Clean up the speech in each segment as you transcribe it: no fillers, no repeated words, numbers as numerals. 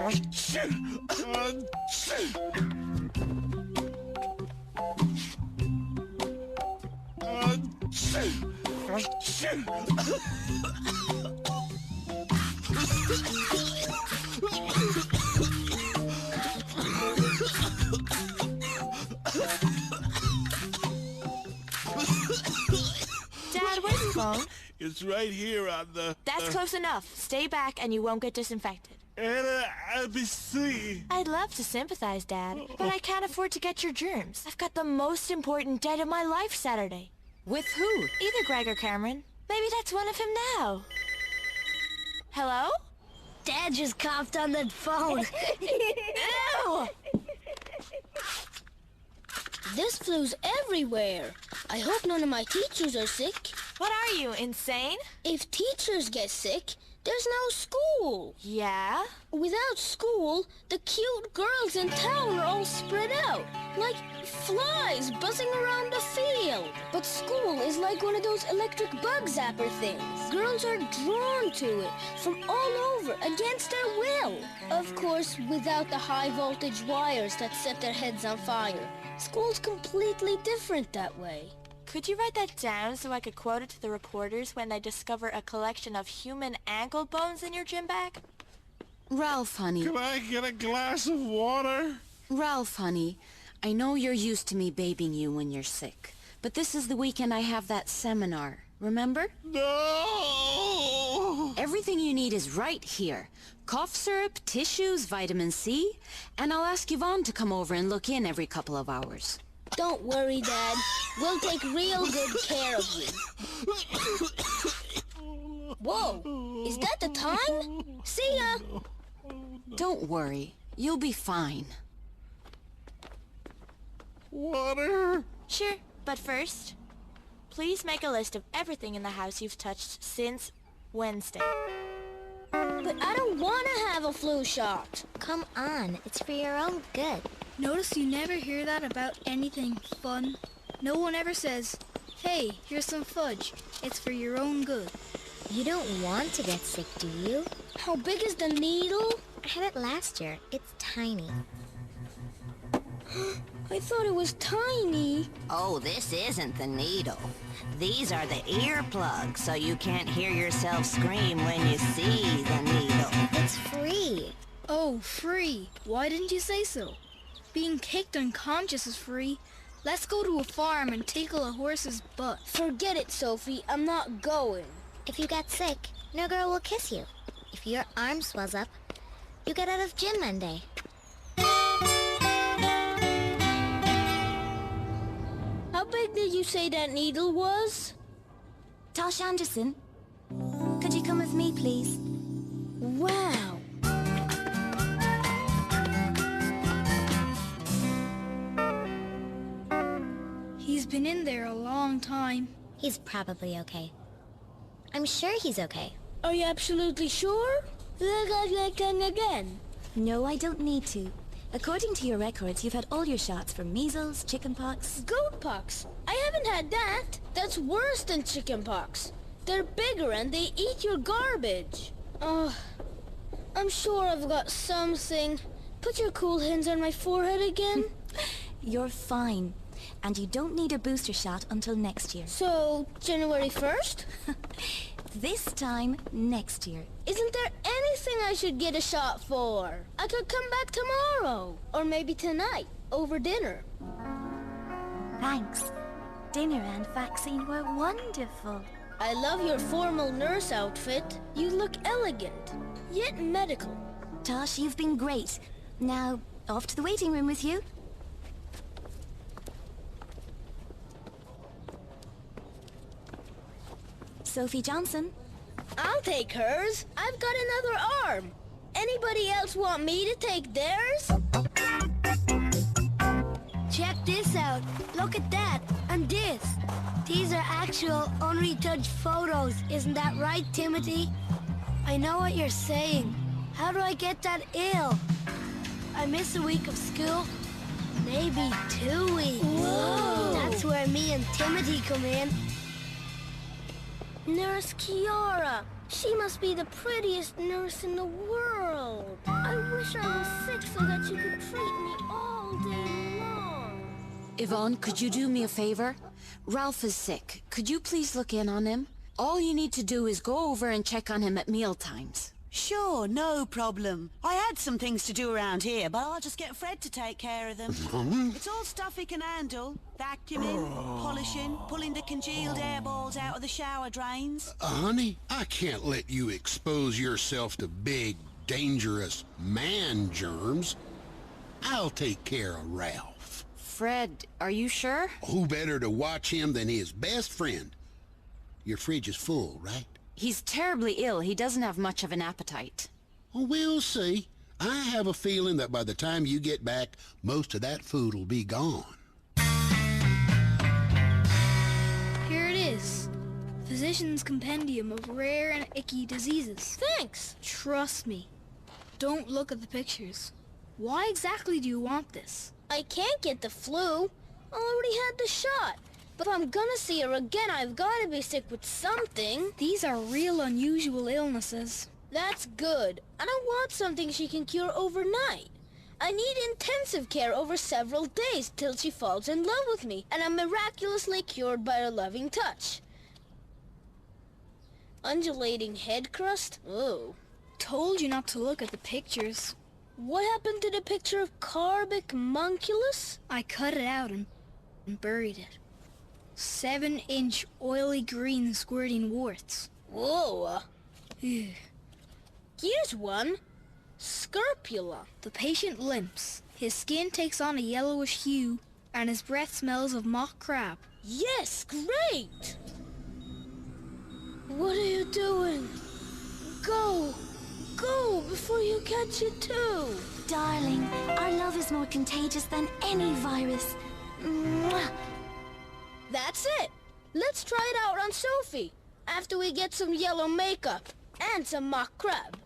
Dad, where's the phone? It's right here on the... That's close enough. Stay back and you won't get disinfected. Anna, ABC. I'd love to sympathize, Dad, but I can't afford to get your germs. I've got the most important date of my life Saturday. With who? Either Greg or Cameron. Maybe that's one of him now. Hello? Dad just coughed on the phone. Ew! This flu's everywhere. I hope none of my teachers are sick. What are you, insane? If teachers get sick, there's no school. Yeah? Without school, the cute girls in town are all spread out, like flies buzzing around the field. But school is like one of those electric bug zapper things. Girls are drawn to it from all over against their will. Of course, without the high voltage wires that set their heads on fire. School's completely different that way. Could you write that down so I could quote it to the reporters when they discover a collection of human ankle bones in your gym bag? Ralph, honey. Can I get a glass of water? Ralph, honey. I know you're used to me babying you when you're sick, but this is the weekend I have that seminar. Remember? No! Everything you need is right here. Cough syrup, tissues, vitamin C, and I'll ask Yvonne to come over and look in every couple of hours. Don't worry, Dad. We'll take real good care of you. Whoa, is that the time? See ya! Don't worry. You'll be fine. Water? Sure, but first, please make a list of everything in the house you've touched since Wednesday. But I don't want to have a flu shot. Come on, it's for your own good. Notice you never hear that about anything fun. No one ever says, hey, here's some fudge. It's for your own good. You don't want to get sick, do you? How big is the needle? I had it last year. It's tiny. I thought it was tiny. Oh, this isn't the needle. These are the earplugs, so you can't hear yourself scream when you see the needle. It's free. Oh, free. Why didn't you say so? Being kicked unconscious is free. Let's go to a farm and tickle a horse's butt. Forget it, Sophie. I'm not going. If you get sick, no girl will kiss you. If your arm swells up, you get out of gym Monday. How big did you say that needle was? Tosh Anderson, could you come with me, please? Wow. He's been in there a long time. He's probably okay. I'm sure he's okay. Are you absolutely sure? Again. No, I don't need to. According to your records, you've had all your shots for measles, chickenpox. Goat pox. I haven't had that. That's worse than chicken pox. They're bigger and they eat your garbage. Oh, I'm sure I've got something. Put your cool hands on my forehead again. You're fine. And you don't need a booster shot until next year. So, January 1st? This time next year. Isn't there anything I should get a shot for? I could come back tomorrow. Or maybe tonight, over dinner. Thanks. Dinner and vaccine were wonderful. I love your formal nurse outfit. You look elegant, yet medical. Tosh, you've been great. Now, off to the waiting room with you. Sophie Johnson. I'll take hers. I've got another arm. Anybody else want me to take theirs? Check this out. Look at that. And this. These are actual unretouched photos. Isn't that right, Timothy? I know what you're saying. How do I get that ill? I miss a week of school. Maybe 2 weeks. Whoa. That's where me and Timothy come in. Nurse Kiara. She must be the prettiest nurse in the world. I wish I was sick so that you could treat me all day long. Yvonne, could you do me a favor? Ralph is sick. Could you please look in on him? All you need to do is go over and check on him at mealtimes. Sure, no problem. I had some things to do around here, but I'll just get Fred to take care of them. It's all stuff he can handle. Vacuuming, polishing, pulling the congealed air balls out of the shower drains. Honey, I can't let you expose yourself to big, dangerous man germs. I'll take care of Ralph. Fred, are you sure? Who better to watch him than his best friend? Your fridge is full, right? He's terribly ill. He doesn't have much of an appetite. We'll see. I have a feeling that by the time you get back, most of that food will be gone. Here it is. Physician's Compendium of Rare and Icky Diseases. Thanks. Trust me. Don't look at the pictures. Why exactly do you want this? I can't get the flu. I already had the shot. But if I'm gonna see her again, I've gotta be sick with something. These are real unusual illnesses. That's good. I don't want something she can cure overnight. I need intensive care over several days till she falls in love with me, and I'm miraculously cured by her loving touch. Undulating head crust? Ooh. Told you not to look at the pictures. What happened to the picture of Carbic Munculus? I cut it out and buried it. 7-inch oily green squirting warts. Whoa. Here's one. Scrofula. The patient limps. His skin takes on a yellowish hue, and his breath smells of mock crab. Yes, great! What are you doing? Go! Go before you catch it too! Darling, our love is more contagious than any virus. Mwah. That's it! Let's try it out on Sophie, after we get some yellow makeup and some mock crab.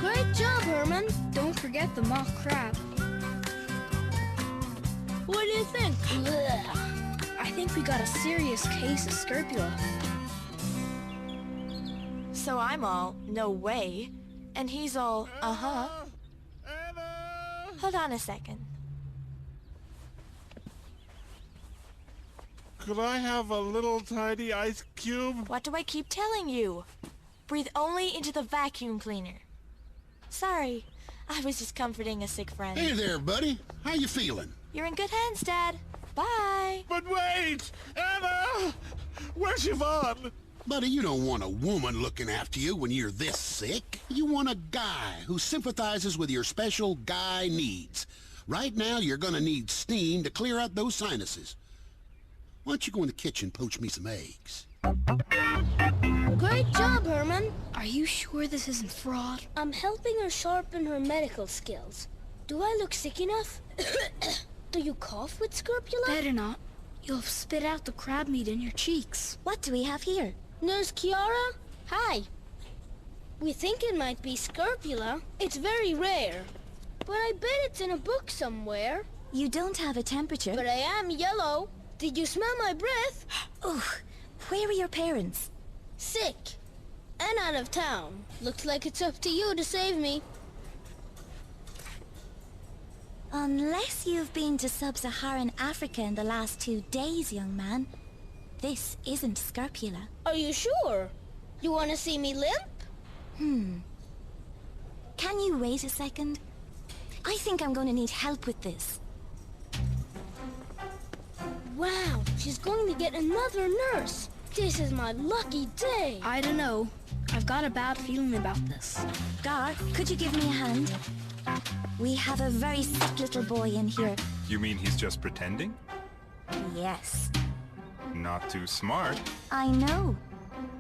Great job, Herman! Don't forget the mock crab. What do you think? I think we got a serious case of scrofula. So I'm all, no way, and he's all, uh-huh. Anna! Hold on a second. Could I have a little tiny ice cube? What do I keep telling you? Breathe only into the vacuum cleaner. Sorry, I was just comforting a sick friend. Hey there, buddy. How you feeling? You're in good hands, Dad. Bye. But wait! Anna! Where's Yvonne? Buddy, you don't want a woman looking after you when you're this sick. You want a guy who sympathizes with your special guy needs. Right now, you're gonna need steam to clear out those sinuses. Why don't you go in the kitchen and poach me some eggs? Great job, Herman! Are you sure this isn't fraud? I'm helping her sharpen her medical skills. Do I look sick enough? Do you cough with scrofula? Better not. You'll have spit out the crab meat in your cheeks. What do we have here? Nurse Kiara? Hi. We think it might be scrofula. It's very rare. But I bet it's in a book somewhere. You don't have a temperature. But I am yellow. Did you smell my breath? Oh, where are your parents? Sick. And out of town. Looks like it's up to you to save me. Unless you've been to sub-Saharan Africa in the last 2 days, young man. This isn't scrofula. Are you sure? You want to see me limp? Can you wait a second? I think I'm going to need help with this. Wow, she's going to get another nurse. This is my lucky day. I don't know. I've got a bad feeling about this. Gar, could you give me a hand? We have a very sick little boy in here. You mean he's just pretending? Yes, Not too smart. I know.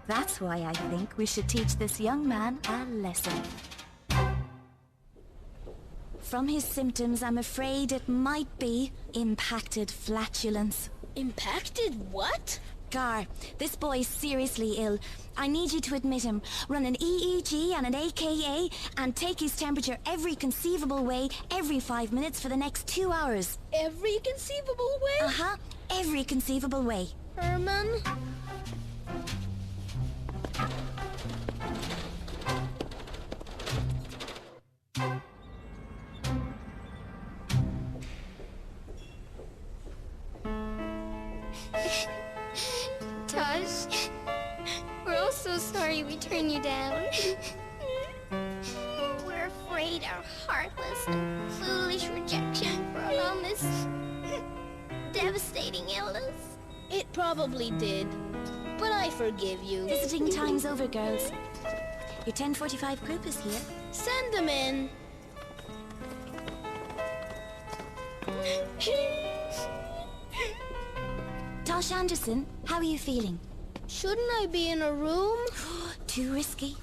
That's why I think we should teach this young man a lesson. From his symptoms, I'm afraid it might be impacted flatulence. Impacted what? Gar, this boy's seriously ill. I need you to admit him. Run an EEG and an AKA and take his temperature every conceivable way every 5 minutes for the next 2 hours. Every conceivable way? Uh-huh. Every conceivable way. Herman? Tosh, we're all so sorry we turned you down. We're afraid our heartless and foolish rejection brought on this devastating illness. It probably did, but I forgive you. Visiting time's over, girls. Your 10:45 group is here. Send them in. Tosh Anderson, how are you feeling? Shouldn't I be in a room? Too risky.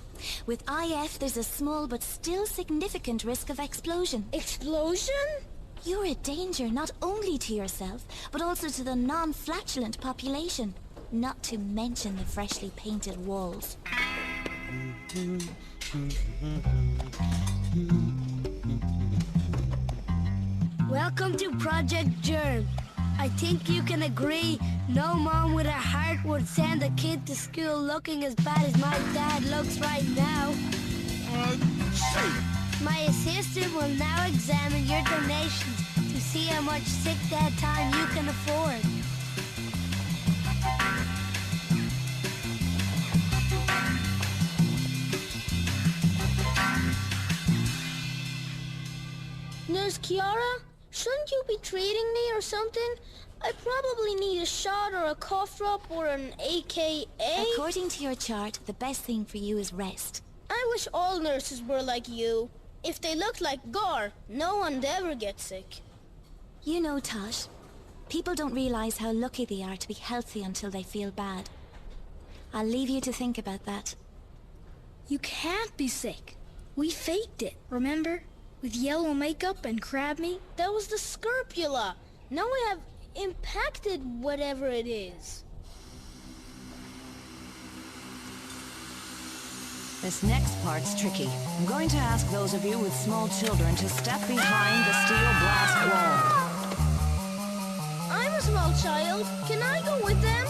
With IF, there's a small but still significant risk of explosion. Explosion? You're a danger not only to yourself, but also to the non-flatulent population. Not to mention the freshly painted walls. Welcome to Project Germ. I think you can agree no mom with a heart would send a kid to school looking as bad as my dad looks right now. My assistant will now examine your donations to see how much sick dad time you can afford. Nurse Kiara, shouldn't you be treating me or something? I probably need a shot or a cough drop or an AKA. According to your chart, the best thing for you is rest. I wish all nurses were like you. If they looked like Gar, no one'd ever get sick. You know, Tosh, people don't realize how lucky they are to be healthy until they feel bad. I'll leave you to think about that. You can't be sick. We faked it, remember? With yellow makeup and crab meat. That was the scrupula. Now I have impacted whatever it is. This next part's tricky. I'm going to ask those of you with small children to step behind the steel blast wall. I'm a small child. Can I go with them?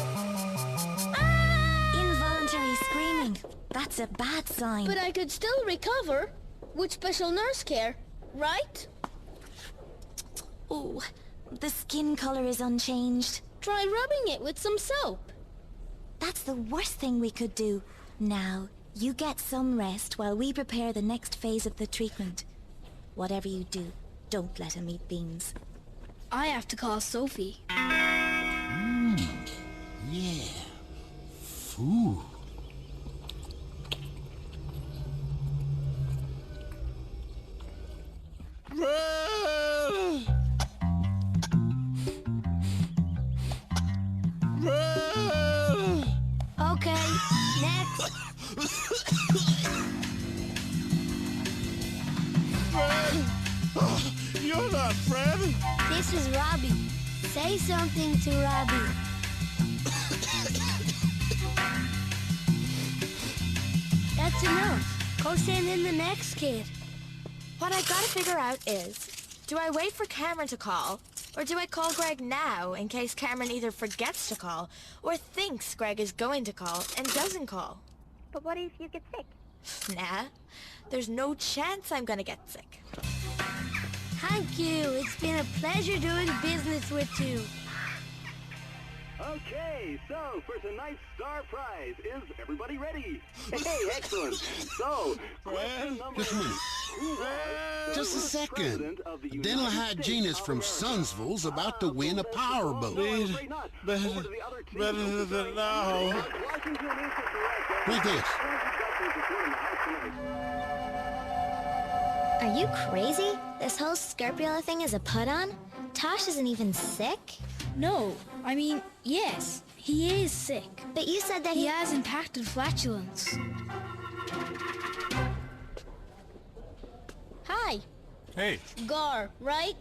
Involuntary screaming. That's a bad sign. But I could still recover with special nurse care, right? Oh, the skin color is unchanged. Try rubbing it with some soap. That's the worst thing we could do. Now, you get some rest while we prepare the next phase of the treatment. Whatever you do, don't let him eat beans. I have to call Sophie. Yeah. Food. Okay, next. Fred! Oh, you're not Fred! This is Robbie. Say something to Robbie. That's enough. Go send in the next kid. What I gotta figure out is, do I wait for Cameron to call, or do I call Greg now in case Cameron either forgets to call or thinks Greg is going to call and doesn't call? But what if you get sick? Nah, there's no chance I'm gonna get sick. Thank you. It's been a pleasure doing business with you. Okay, so for tonight's star prize, is everybody ready? Hey, excellent. So, question number Just a minute. Who was Just a the first second. president of the A dental United States hygienist of from America? Sunsville's about to win a powerboat. No, I'm afraid not. Over to the other team. Better than now. Washington is the correct Like this. Are you crazy? This whole scrupula thing is a put-on? Tosh isn't even sick? No, I mean, yes, he is sick. But you said that He has impacted flatulence. Hi, Hey, Gar, right?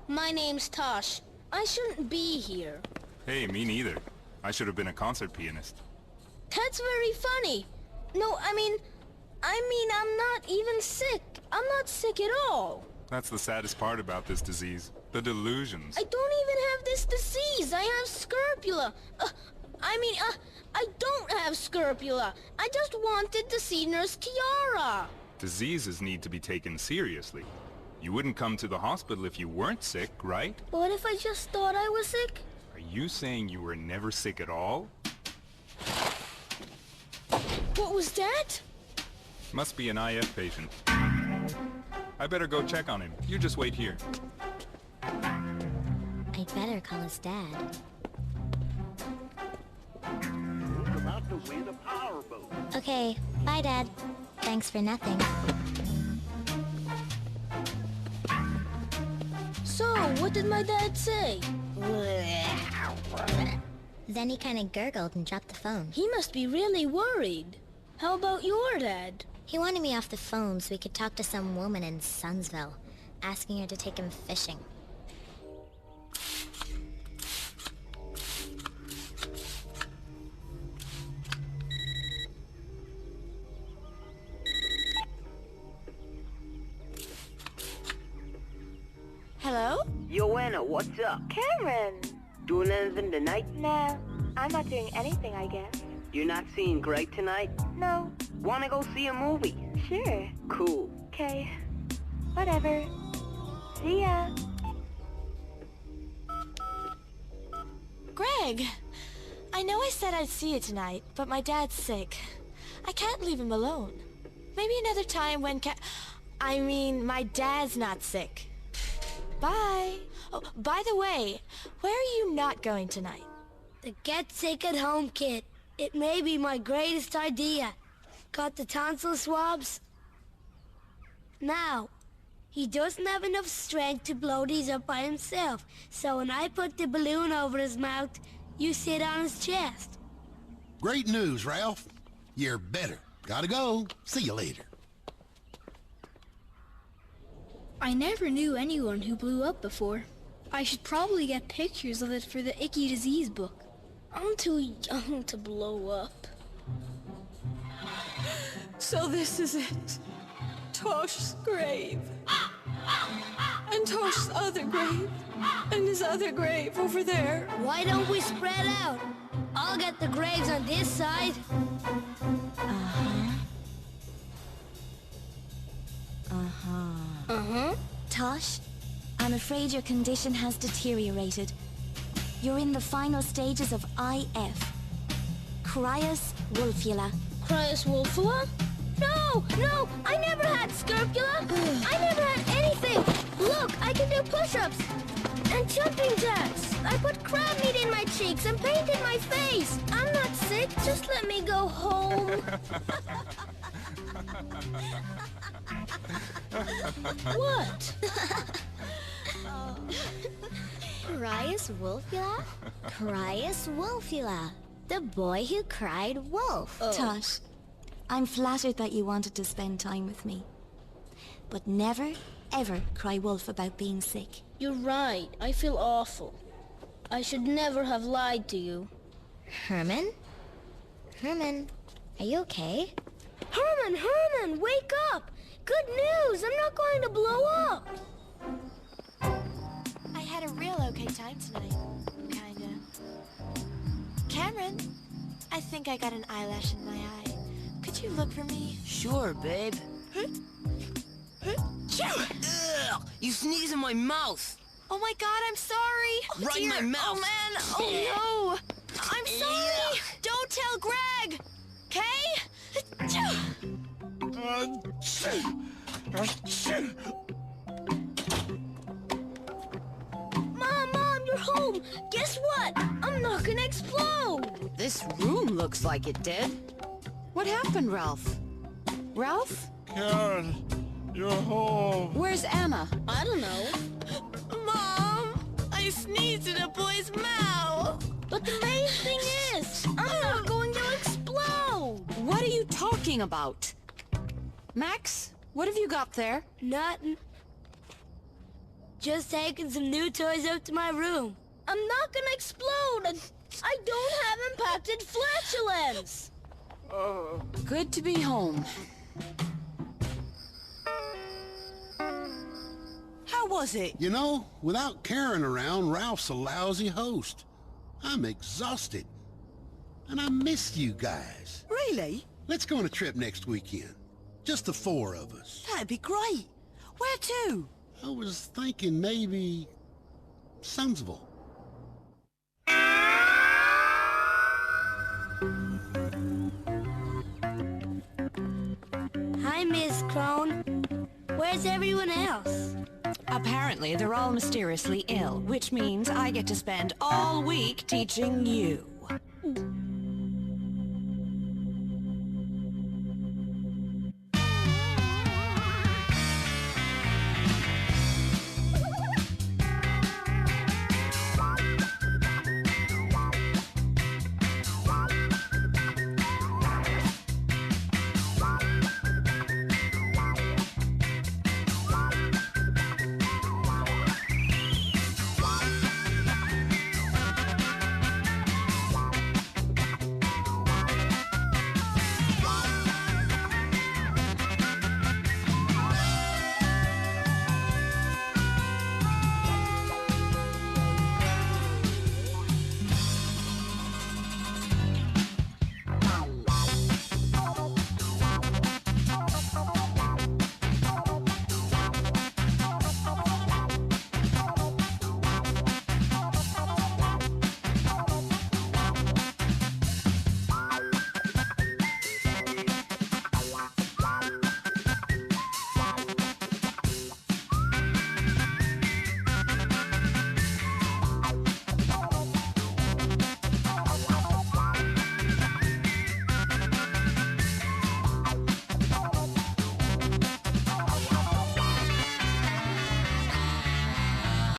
My name's Tosh. I shouldn't be here. hey, me neither. I should have been a concert pianist. That's very funny. No, I mean, I'm not even sick. I'm not sick at all. That's the saddest part about this disease. The delusions. I don't even have this disease. I have scrofula. I don't have scrofula. I just wanted to see Nurse Kiara. Diseases need to be taken seriously. You wouldn't come to the hospital if you weren't sick, right? What if I just thought I was sick? Are you saying you were never sick at all? What was that? Must be an IF patient. I better go check on him. You just wait here. I'd better call his dad. Who's about to win a powerboat? Okay, bye, Dad. Thanks for nothing. So, what did my dad say? Then he kind of gurgled and dropped the phone. He must be really worried. How about your dad? He wanted me off the phone so he could talk to some woman in Sunsville, asking her to take him fishing. Hello? Joanna, what's up? Cameron! Doing anything tonight? No, I'm not doing anything, I guess. You're not seeing Greg tonight? No. Wanna go see a movie? Sure. Cool. Okay. Whatever. See ya. Greg! I know I said I'd see you tonight, but my dad's sick. I can't leave him alone. Maybe another time when my dad's not sick. Bye. Oh, by the way, where are you not going tonight? The Get Sick at Home kit. It may be my greatest idea. Got the tonsil swabs? Now, he doesn't have enough strength to blow these up by himself, so when I put the balloon over his mouth, you sit on his chest. Great news, Ralph. You're better. Gotta go. See you later. I never knew anyone who blew up before. I should probably get pictures of it for the Icky Disease book. I'm too young to blow up. So this is it. Tosh's grave. And Tosh's other grave. And his other grave over there. Why don't we spread out? I'll get the graves on this side. Tosh, I'm afraid your condition has deteriorated. You're in the final stages of IF. Cryos wolfula. Cryos wolfula? No! I never had scrofula! I never had anything! Look, I can do push-ups! And jumping jacks! I put crab meat in my cheeks and painted my face! I'm not sick, just let me go home! What? Cryos wolfula? Cryos wolfula. The boy who cried wolf. Tosh, I'm flattered that you wanted to spend time with me. But never, ever cry wolf about being sick. You're right, I feel awful. I should never have lied to you. Herman? Herman, are you okay? Herman, wake up! Good news, I'm not going to blow up! I had a real okay time tonight. Kinda. Cameron, I think I got an eyelash in my eye. Could you look for me? Sure, babe. Ugh, you sneeze in my mouth. Oh my god, I'm sorry! Oh, Right in dear. my mouth. Oh man! Oh no! I'm sorry! Don't tell Greg! Mom, you're home! Guess what? I'm not gonna explode! This room looks like it did. What happened, Ralph? Ralph? Karen, you're home. Where's Anna? I don't know. Mom! I sneezed in a boy's mouth! But the main thing is, I'm not going to explode! What are you talking about? Max, what have you got there? Nothing. Just taking some new toys up to my room. I'm not gonna explode! I don't have impacted flatulence. Good to be home. How was it? You know, without Karen around, Ralph's a lousy host. I'm exhausted. And I missed you guys. Really? Let's go on a trip next weekend. Just the four of us. That'd be great. Where to? I was thinking maybe... Sunsville. Hi, Miss Crone. Where's everyone else? Apparently, they're all mysteriously ill, which means I get to spend all week teaching you.